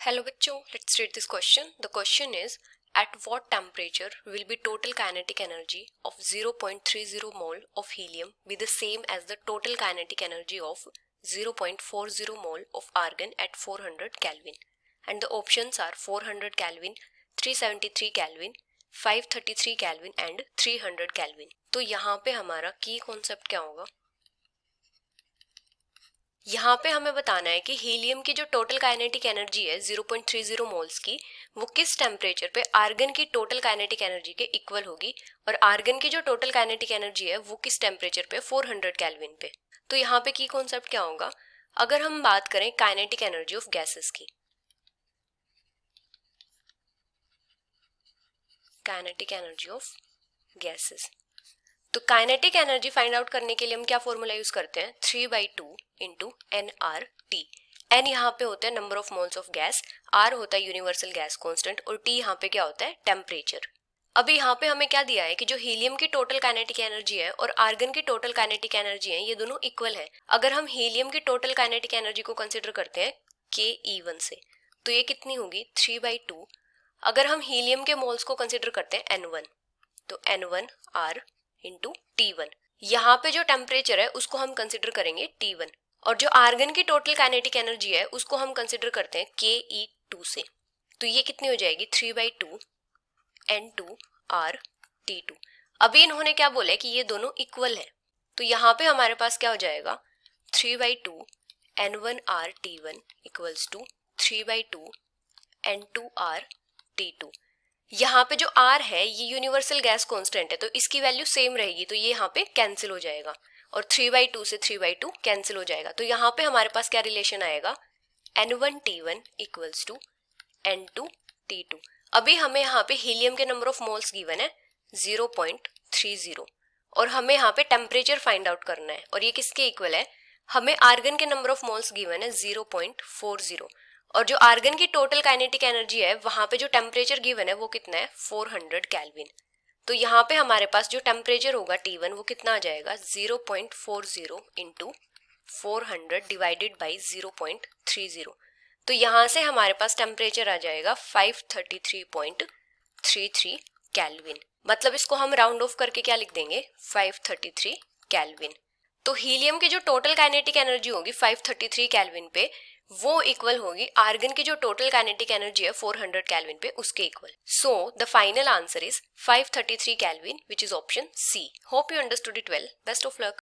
Hello बच्चों, let's read this question. The question is, at what temperature will be total kinetic energy of 0.30 mole of helium be the same as the total kinetic energy of 0.40 mole of argon at 400 Kelvin? And the options are 400 Kelvin, 373 Kelvin, 533 Kelvin and 300 Kelvin. तो यहाँ पे हमारा की concept क्या होगा? यहाँ पे हमें बताना है कि हीलियम की जो टोटल काइनेटिक एनर्जी है 0.30 मोल्स की, वो किस टेम्परेचर पे आर्गन की टोटल काइनेटिक एनर्जी के इक्वल होगी, और आर्गन की जो टोटल काइनेटिक एनर्जी है वो किस टेम्परेचर पे 400 केल्विन पे। तो यहाँ पे की कॉन्सेप्ट क्या होगा? अगर हम बात करें काइनेटिक एनर्जी ऑफ गैसेस की, काइनेटिक एनर्जी ऑफ गैसेस, तो काइनेटिक एनर्जी फाइंड आउट करने के लिए हम क्या फॉर्मूला यूज करते हैं? 3/2 इंटू nRT। एन यहाँ पे होता है number of moles of gas, R होता है यूनिवर्सल गैस कांस्टेंट और टी यहाँ पे क्या होता है? टेम्परेचर। अभी यहाँ पे हमें क्या दिया है कि जो हीलियम की टोटल काइनेटिक एनर्जी है और आर्गन की टोटल काइनेटिक एनर्जी है, ये दोनों इक्वल है। अगर हम हीलियम की टोटल काइनेटिक एनर्जी को कंसिडर करते हैं Ke1 से, तो ये कितनी होगी? 3/2। अगर हम हीलियम के मोल्स को कंसिडर करते हैं N1, तो N1R इंटू T1। यहाँ पे जो टेम्परेचर है उसको हम कंसिडर करेंगे T1, और जो आर्गन की टोटल काइनेटिक एनर्जी है उसको हम कंसिडर करते हैं Ke2 से। तो ये कितनी हो जाएगी? 3/2 N2R T2। अभी इन्होंने क्या बोला है कि ये दोनों इक्वल है, तो यहाँ पे हमारे पास क्या हो जाएगा? 3/2 N1R T1 equals to 3/2 N2R T2। यहाँ पे जो R है ये यूनिवर्सल गैस कांस्टेंट है, तो इसकी वैल्यू सेम रहेगी, तो ये यहाँ पे कैंसिल हो जाएगा और 3/2 से 3/2 कैंसिल हो जाएगा। तो यहाँ पे हमारे पास क्या रिलेशन आएगा? N1T1 equals to N2T2। अभी हमें यहाँ पे हीलियम के नंबर ऑफ मोल्स गिवन है 0.30, और हमें यहाँ पे टेम्परेचर फाइंड आउट करना है, और ये किसके इक्वल है? हमें आर्गन के नंबर ऑफ मोल्स गिवन है 0.40, और जो आर्गन की टोटल काइनेटिक एनर्जी है वहां पे जो टेम्परेचर गिवन है वो कितना है? 400 केल्विन। तो यहाँ पे हमारे पास जो टेम्परेचर होगा T1 वो कितना आ जाएगा? 0.40 इंटू 400 डिवाइडेड बाई 0.30। तो यहाँ से हमारे पास टेम्परेचर आ जाएगा 533.33 केल्विन। मतलब इसको हम राउंड ऑफ करके क्या लिख देंगे? 533 केल्विन। तो हीलियम की जो टोटल काइनेटिक एनर्जी होगी 533 केल्विन पे, वो इक्वल होगी आर्गन की जो टोटल काइनेटिक एनर्जी है 400 केल्विन पे, उसके equal. So the final answer is 533 kelvin, which is option C. Hope you understood it well. Best of luck.